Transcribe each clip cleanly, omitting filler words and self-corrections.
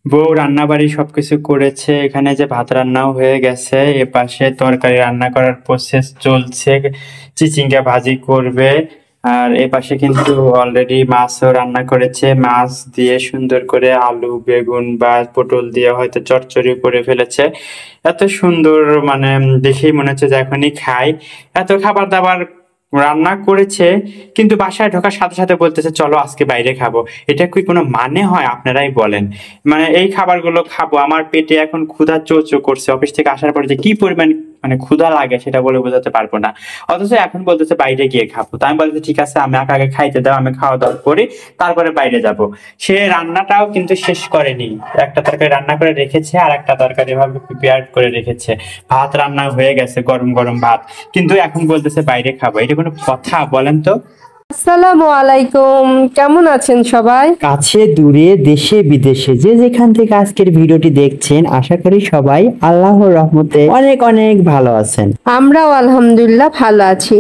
বউ রান্নাবাড়ি সবকিছু করেছে, এখানে যে ভাত রান্নাও হয়ে গেছে, এপাশে তরকারি রান্না করার প্রসেস চলছে, চিচিঙ্গা ভাজি করবে। আর এপাশে কিন্তু অলরেডি মাছও রান্না করেছে, মাছ দিয়ে সুন্দর করে আলু বেগুন বা পটল দিয়ে হয়তো চচ্চড়ি করে ফেলেছে। এত সুন্দর, মানে দেখেই মনে হচ্ছে যে এখনই খাই। এত খাবার দাবার রান্না করেছে, কিন্তু বাসায় ঢোকার সাথে সাথে বলতেছে চলো আজকে বাইরে খাবো। এটা কি কোনো মানে হয়? আপনারাই বলেন। মানে এই খাবারগুলো খাবো, আমার পেটে এখন ক্ষুধা চো চো করছে। অফিস থেকে আসার পরে যে কি পরিমাণ মানে ক্ষুধা লাগে সেটা বলে বোঝাতে পারবো না। অথচ এখন বলতেছে বাইরে গিয়ে খাবো। তো আমি বলতেছি ঠিক আছে, আমি আগে খাইতে দাও, আমি খাওয়া দাওয়া করি, তারপরে বাইরে যাব। সে রান্নাটাও কিন্তু শেষ করেনি। একটা তরকারি রান্না করে রেখেছে, আর একটা তরকারি এভাবে প্রিপেয়ার করে রেখেছে। ভাত রান্না হয়ে গেছে, গরম গরম ভাত, কিন্তু এখন বলতেছে বাইরে খাবো। এটা কোনো কথা বলেন তো? আসসালামু আলাইকুম, কেমন আছেন সবাই? কাছে দূরে দেশে বিদেশে যে যেখান থেকে আজকের ভিডিওটি দেখছেন, আশা করি সবাই আল্লাহর রহমতে অনেক অনেক ভালো আছেন। আমরাও আলহামদুলিল্লাহ ভালো আছি।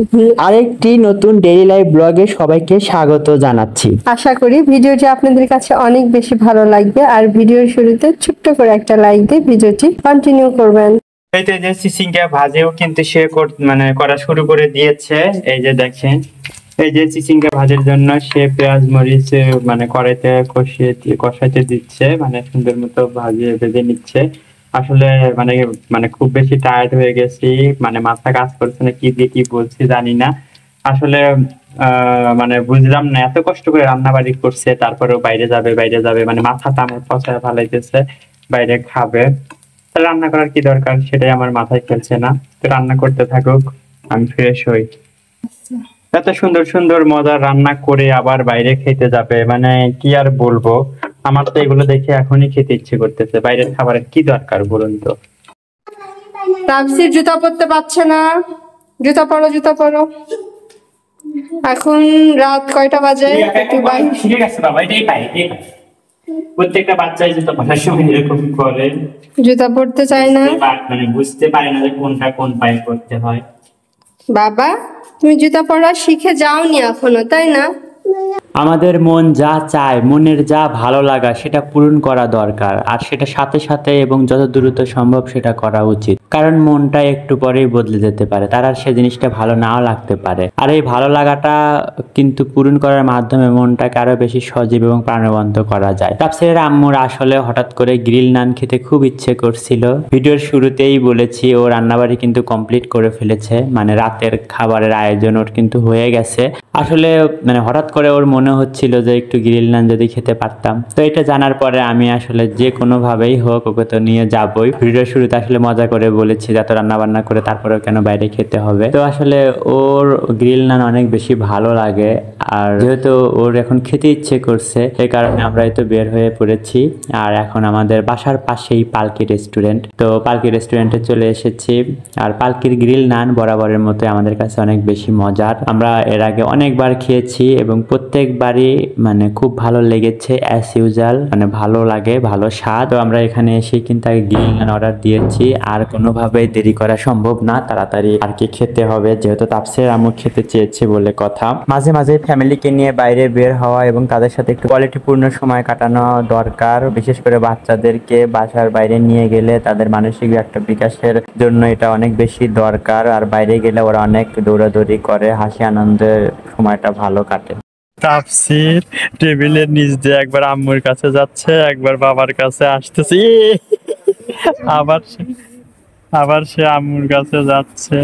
আরেকটি নতুন ডেইলি লাইফ ব্লগে সবাইকে স্বাগত জানাচ্ছি। আশা করি ভিডিওটি আপনাদের কাছে অনেক বেশি ভালো লাগবে, আর ভিডিওর শুরুতে ছোট্ট করে একটা লাইক দিয়ে ভিডিওটি কন্টিনিউ করবেন। এই যে চিচিঙ্গা ভাজিও কিন্তু সে মানে করা শুরু করে দিয়েছে। এই যে দেখেন, এই যে চিচিঙ্গা ভাজির জন্য সে পেঁয়াজ মরিচ মানে কড়াইতে কষাইতে দিচ্ছে, মানে সুন্দর মতো ভাজিয়ে ভেজে নিচ্ছে। আসলে মানে মানে খুব বেশি টায়ার্ড হয়ে গেছি, মানে মাথা কাজ করছে না, কি দিয়ে কি বলছি জানি না আসলে। মানে বুঝলাম না, এত কষ্ট করে রান্না বাড়ি করছে, তারপরেও বাইরে যাবে বাইরে যাবে, মানে মাথাটা আমার পচায় ফালাইতেছে, বাইরে খাবে। রান্না করার কি দরকার সেটাই আমার মাথায় খেলছে না। তো রান্না করতে থাকুক, আমি ফ্রেশ হই। এত সুন্দর সুন্দর মজার রান্না করে আবার বাইরে খেতে যাবে, মানে কি আর বলবো। আমার তো এগুলো দেখে এখনই খেতে ইচ্ছে করতেছে। বাইরের খাবারের কি দরকার বলুন তো? তাপসির জুতা পরতে পারছে না, জুতা পরো জুতা পরো। এখন রাত কয়টা বাজে? ঠিক আছে বাবা, এটাই পাই। প্রত্যেকটা বাচ্চাই জুতো পরার সময় এরকম করে, জুতা পরতে চায় না, মানে বুঝতে পারে না যে কোনটা কোন পায়ে করতে হয়। বাবা তুমি জুতা পরা শিখে যাওনি এখনো, তাই না? আমাদের মন যা চায়, মনের যা ভালো লাগা সেটা পূরণ করা দরকার, আর সেটা সাথে সাথে এবং যত দ্রুত সম্ভব সেটা করা উচিত। কারণ মনটা একটু পরেই বদলে যেতে পারে, তার আর সে জিনিসটা ভালো নাও লাগতে পারে। আর এই ভালো লাগাটা কিন্তু পূরণ করার মাধ্যমে মনটাকে আরো বেশি সজীব এবং প্রাণবন্ত করা যায়। তাফসিরের আম্মুর আসলে হঠাৎ করে গ্রিল নান খেতে খুব ইচ্ছে করছিল। ভিডিওর শুরুতেই বলেছি ও রান্নাবাড়ি কিন্তু কমপ্লিট করে ফেলেছে, মানে রাতের খাবারের আয়োজন ওর কিন্তু হয়ে গেছে। আসলে মানে হঠাৎ করে ওর মনে হচ্ছিল যে একটু গ্রিল নান যদি খেতে পারতাম। তো এটা জানার পরে আমি আসলে যে কোনো ভাবেই হোক ওকে তো নিয়ে যাবই। ভিডিওর শুরুতে আসলে মজা করে বলেছি যে এত রান্না বান্না করে তারপরেও কেন বাইরে খেতে হবে। তো আসলে ওর গ্রিল নান অনেক বেশি ভালো লাগে, আর যেহেতু ওর এখন খেতে ইচ্ছে করছে এই কারণে আমরাই তো বের হয়ে পড়েছি। আর এখন আমাদের বাসার পাশেই পালকি রেস্টুরেন্ট, তো পালকি রেস্টুরেন্টে চলে এসেছি। আর পালকির গ্রিল নান বরাবরের মতো আমাদের কাছে অনেক বেশি মজার। আমরা এর আগে অনেকবার খেয়েছি এবং প্রত্যেকবারই মানে খুব ভালো লেগেছে, অ্যাজ ইউজুয়াল, মানে ভালো লাগে, ভালো স্বাদ। তো আমরা এখানে এসে কিন্তু আগে গ্রিল নান অর্ডার দিয়েছি, আর কোনোভাবেই দেরি করা সম্ভব না, তাড়াতাড়ি আর কি খেতে হবে, যেহেতু তাপসের আম্মু খেতে চেয়েছে বলে কথা। মাঝে মাঝে ফ্যামিলিকে নিয়ে বাইরে বের হওয়া এবং তাদের সাথে একটু কোয়ালিটিপূর্ণ সময় কাটানো দরকার। বিশেষ করে বাচ্চাদেরকে বাসার বাইরে নিয়ে গেলে তাদের মানসিক একটা বিকাশের জন্য এটা অনেক বেশি দরকার। আর বাইরে গেলে ওরা অনেক দৌড়াদৌড়ি করে, হাসি আনন্দের সময়টা ভালো কাটে। তাফসির টেবিলের নিচ দিয়ে একবার আম্মুর কাছে যাচ্ছে, একবার বাবার কাছে আসতেছে, আবার সে আম্মুর কাছে যাচ্ছে।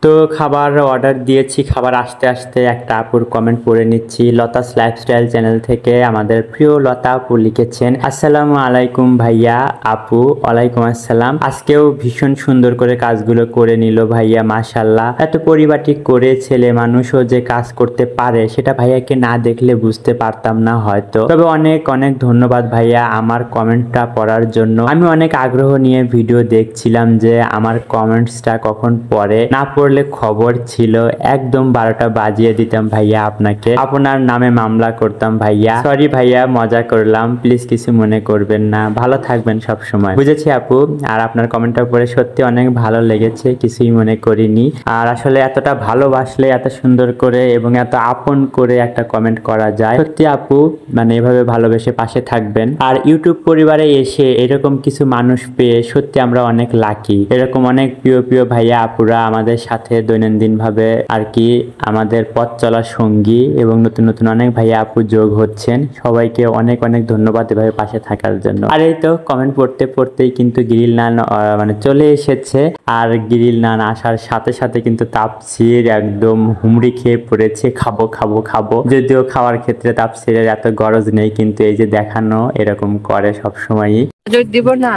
তো খাবার অর্ডার দিয়েছি, খাবার আসতে আসতে একটা আপুর কমেন্ট পড়ে নিচ্ছি। লতাস লাইফস্টাইল চ্যানেল থেকে আমাদের প্রিয় লতা আপু লিখেছেন, আসসালামু আলাইকুম ভাইয়া। আপু ওয়ালাইকুম আসসালাম। আজকেও ভীষণ সুন্দর করে কাজগুলো করে নিল ভাইয়া, মাশাল্লাহ। এত পরিপাটি করে ছেলে মানুষও যে কাজ করতে পারে সেটা ভাইয়াকে না দেখলে বুঝতে পারতাম না হয়তো। তবে অনেক অনেক ধন্যবাদ ভাইয়া আমার কমেন্টটা পড়ার জন্য। আমি অনেক আগ্রহ নিয়ে ভিডিও দেখছিলাম যে আমার কমেন্টসটা কখন পড়ে, না পড়লে পড়লে খবর ছিল, একদম 12টা বাজিয়ে দিতাম ভাইয়া আপনাকে, আপনার নামে মামলা করতাম ভাইয়া। সরি ভাইয়া, মজা করলাম, প্লিজ কিছু মনে করবেন না, ভালো থাকবেন সব সময়। বুঝেছি আপু, আর আপনার কমেন্টটা পড়ে সত্যি অনেক ভালো লেগেছে, কিছুই মনে করিনি। আর আসলে এতটা ভালোবাসলে এত সুন্দর করে এবং এত আপন করে একটা কমেন্ট করা যায়। সত্যি আপু, মানে এভাবে ভালোবেসে পাশে থাকবেন। আর ইউটিউব পরিবারে এসে এরকম কিছু মানুষ পেয়ে সত্যি আমরা অনেক লাকি। এরকম অনেক প্রিয় প্রিয় ভাইয়া আপুরা আমাদের সাথে দৈনন্দিন ভাবে আর কি আমাদের পথ চলার সঙ্গী, এবং নতুন নতুন অনেক ভাইয়া আপু যোগ হচ্ছেন। সবাইকে অনেক অনেক ধন্যবাদ এভাবে পাশে থাকার জন্য। আর এই তো কমেন্ট পড়তে পড়তেই কিন্তু গ্রিল নান মানে চলে এসেছে। আর গ্রিল নান আসার সাথে সাথে কিন্তু তাপসির একদম হুমড়ি খেয়ে পড়েছে, খাবো খাবো খাবো। যদিও খাওয়ার ক্ষেত্রে তাপসিরের এত গরজ নেই, কিন্তু এই যে দেখানো এরকম করে সবসময়ই। নজর দিব না,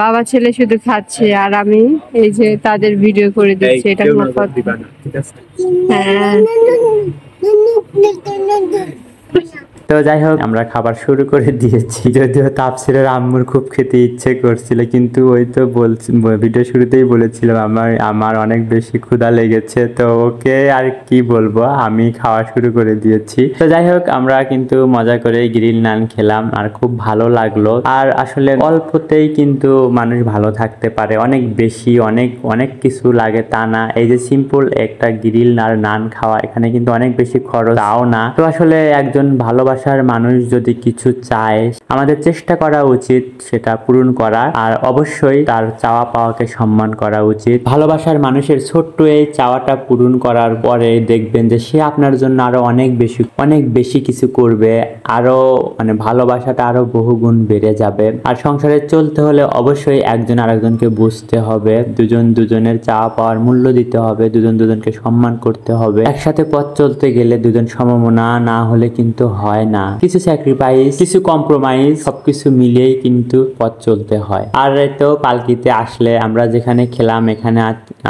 বাবা ছেলে শুধু খাচ্ছে আর আমি এই যে তাদের ভিডিও করে দিচ্ছি, এটা কোনো কথা? হ্যাঁ। তো যাই হোক, আমরা খাবার শুরু করে দিয়েছি। যদিও তাপসিরের আম্মুর খুব খেতে ইচ্ছে করছিল, কিন্তু ওই তো বলছি, ভিডিও শুরুতেই বলেছিলাম আমার অনেক বেশি ক্ষুধা লেগেছে, তো ওকে আর কি বলবো, আমি খাওয়া শুরু করে দিয়েছি। তো যাই হোক, আমরা কিন্তু মজা করে গ্রিল নান খেলাম আর খুব ভালো লাগলো। আর আসলে অল্পতেই কিন্তু মানুষ ভালো থাকতে পারে, অনেক বেশি অনেক অনেক কিছু লাগে তা না। এই যে সিম্পল একটা গ্রিল আর নান খাওয়া, এখানে কিন্তু অনেক বেশি খরচ তাও না। তো আসলে একজন ভালোবাসার মানুষ যদি কিছু চায়, আমাদের চেষ্টা করা উচিত সেটা পূরণ করার, আর অবশ্যই তার চাওয়া পাওয়াকে সম্মান করা উচিত। ভালোবাসার মানুষের ছোট্ট এই চাওয়াটা পূরণ করার পরে দেখবেন যে সে আপনার জন্য আরো অনেক বেশি কিছু করবে, আরো মানে ভালোবাসাটা আরো বহুগুণ বেড়ে যাবে। আর সংসারে চলতে হলে অবশ্যই একজন আরেকজনকে বুঝতে হবে, দুজন দুজনের চাওয়া পাওয়ার মূল্য দিতে হবে, দুজন দুজনকে সম্মান করতে হবে। একসাথে পথ চলতে গেলে দুজন সমমনা না হলে কিন্তু হয় না, কিছু স্যাক্রিফাইস, কিছু কম্প্রোমাইজ, সবকিছু মিলিয়েই কিন্তু পথ চলতে হয়। আর তো পালকিতে আসলে আমরা যেখানে খেলাম, এখানে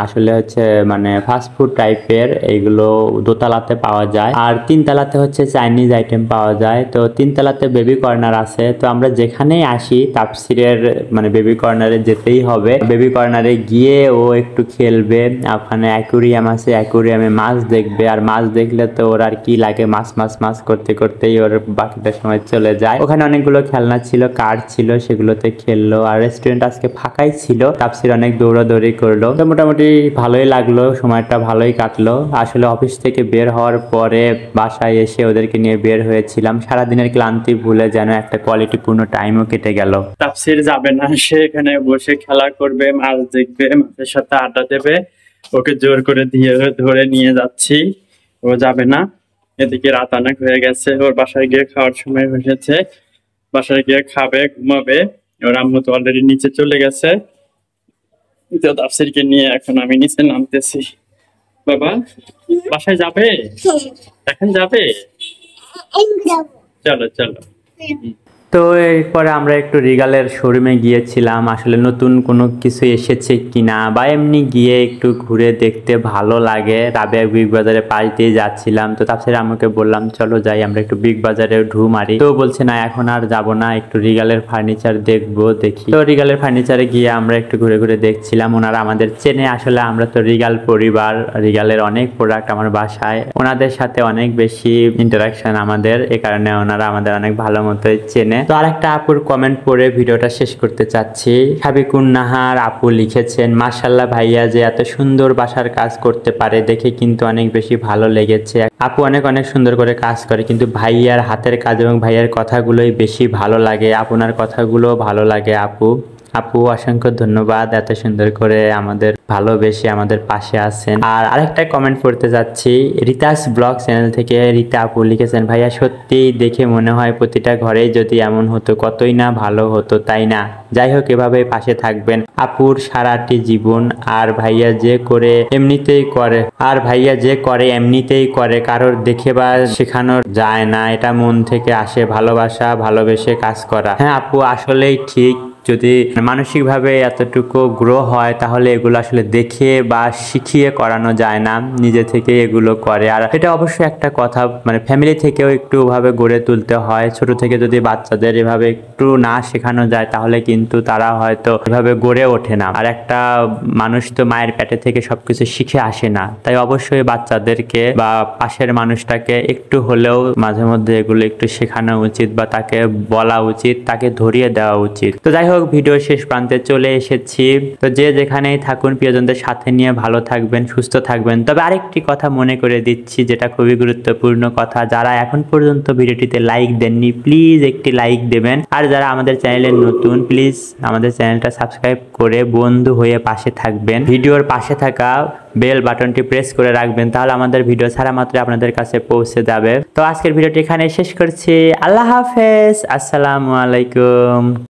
আসলে হচ্ছে মানে ফাস্ট ফুড টাইপের, এইগুলো দোতলাতে পাওয়া যায়, আর তিনতলাতে হচ্ছে চাইনিজ আইটেম পাওয়া যায়। তো তিনতলাতে বেবি কর্নার আছে, তো আমরা যেখানেই আসি তাপসিরের মানে বেবি কর্নারে যেতেই হবে। বেবি কর্নারে গিয়ে ও একটু খেলবে, ওখানে অ্যাকুরিয়াম আছে, অ্যাকুরিয়ামে মাছ দেখবে, আর মাছ দেখলে তো ওর আর কি লাগে, মাছ মাছ মাছ করতে করতেই ওর বাকিটা সময় চলে যায়। ওখানে অনেকগুলো খেলনা ছিল, কার্ড ছিল, সেগুলোতে খেললো। আর রেস্টুরেন্ট আজকে ফাঁকাই ছিল, তাপসির অনেক দৌড়াদৌড়ি করলো, তো মোটামুটি ভালোই লাগলো, সময়টা ভালোই কাটলো। আসলে অফিস থেকে বের হওয়ার পরে বাসায় এসে ওদেরকে নিয়ে বের হয়েছিলাম, সারাদিনের ক্লান্তি ভুলে যেন একটা কোয়ালিটিপূর্ণ টাইমও কেটে গেল। তাফসির যাবে না, সে এখানে বসে খেলা করবে, মাছ দেখবে, মাছের সাথে আড্ডা দেবে। ওকে জোর করে ধরে নিয়ে যাচ্ছি, ও যাবে না। এদিকে রাত অনেক হয়ে গেছে, ওর বাসায় গিয়ে খাওয়ার সময় হয়েছে, বাসায় গিয়ে খাবে, ঘুমাবে। ওর আম্মু তো অলরেডি নিচে চলে গেছে, তো তাফসিরকে নিয়ে এখন আমি নিচে নামতেছি। বাবা বাসায় যাবে, এখন যাবে, চলো চলো। তো এরপরে আমরা একটু রিগালের শোরুমে গিয়েছিলাম, আসলে নতুন কোনো কিছু এসেছে কিনা বা এমনি গিয়ে একটু ঘুরে দেখতে ভালো লাগে। রাবেয়া বিগ বাজারে পাশ দিয়ে যাচ্ছিলাম, তো তারপরে আমাকে বললাম চলো যাই আমরা একটু বিগ বাজারে ঢু মারি। তো বলছে না এখন আর যাবো না, একটু রিগালের ফার্নিচার দেখবো দেখি। তো রিগালের ফার্নিচারে গিয়ে আমরা একটু ঘুরে ঘুরে দেখছিলাম, ওনারা আমাদের চেনে, আসলে আমরা তো রিগাল পরিবার, রিগালের অনেক প্রোডাক্ট আমার বাসায়, ওনাদের সাথে অনেক বেশি ইন্টারাকশন আমাদের, এ কারণে ওনারা আমাদের অনেক ভালো মতোই চেনে। তো আরেকটা আপুর কমেন্ট পড়ে ভিডিওটা শেষ করতে চাচ্ছি। সাবিকুন নাহার আপু লিখেছেন, মাশাআল্লাহ ভাইয়া যে এত সুন্দর বাসার কাজ করতে পারে দেখে কিন্তু অনেক বেশি ভালো লেগেছে। আপু অনেক অনেক সুন্দর করে কাজ করে, কিন্তু ভাইয়ার হাতের কাজ এবং ভাইয়ার কথাগুলোই বেশি ভালো লাগে, আপনার কথাগুলো ভালো লাগে আপু। আপু অসংখ্য ধন্যবাদ, এত সুন্দর করে আমাদের ভালোবেসে আমাদের পাশে আছেন। আর আরেকটা কমেন্ট পড়তে যাচ্ছি, রিতাস ব্লগ চ্যানেল থেকে রীতা আপু লিখেছেন, ভাইয়া সত্যি দেখে মনে হয় প্রতিটা ঘরেই যদি এমন হতো কতই না ভালো হতো, তাই না? যাই হোক এভাবে পাশে থাকবেন আপুর সারাটি জীবন। আর ভাইয়া যে করে এমনিতেই করে, এমনিতেই করে, কারোর দেখে বা শেখানোর যায় না, এটা মন থেকে আসে, ভালোবাসা ভালোবেসে কাজ করা। হ্যাঁ আপু আসলেই ঠিক, যদি মানসিকভাবে এতটুকু গ্রো হয় তাহলে এগুলো আসলে দেখে বা শিখিয়ে করানো যায় না, নিজে থেকে এগুলো করে। আর এটা অবশ্যই একটা কথা, মানে ফ্যামিলি থেকেও একটু ভাবে গড়ে তুলতে হয়। ছোট থেকে যদি বাচ্চাদের এভাবে একটু না শেখানো যায় তাহলে কিন্তু তারা হয়তো এভাবে গড়ে ওঠে না। আর একটা মানুষ তো মায়ের পেটে থেকে সবকিছু শিখে আসে না, তাই অবশ্যই বাচ্চাদেরকে বা পাশের মানুষটাকে একটু হলেও মাঝে মধ্যে এগুলো একটু শেখানো উচিত বা তাকে বলা উচিত, তাকে ধরিয়ে দেওয়া উচিত। তো যাই হোক, ভিডিও শেষ প্রান্তে চলে এসেছি। তো যে যেখানেই থাকুন প্রিয়জনদের সাথে নিয়ে ভালো থাকবেন, সুস্থ থাকবেন। তবে আরেকটি কথা মনে করে দিচ্ছি, যেটা খুবই গুরুত্বপূর্ণ কথা, যারা এখন পর্যন্ত ভিডিওটিতে লাইক দেননি প্লিজ একটি লাইক দেবেন। আর যারা আমাদের চ্যানেলে নতুন প্লিজ আমাদের চ্যানেলটা সাবস্ক্রাইব করে বন্ধু হয়ে পাশে থাকবেন। ভিডিওর পাশে থাকা বেল বাটনটি প্রেস করে রাখবেন, তাহলে আমাদের ভিডিও ছাড়া মাত্র আপনাদের কাছে পৌঁছে যাবে। তো আজকের ভিডিওটি এখানে শেষ করছি। আল্লাহ হাফেজ, আসসালামু আলাইকুম।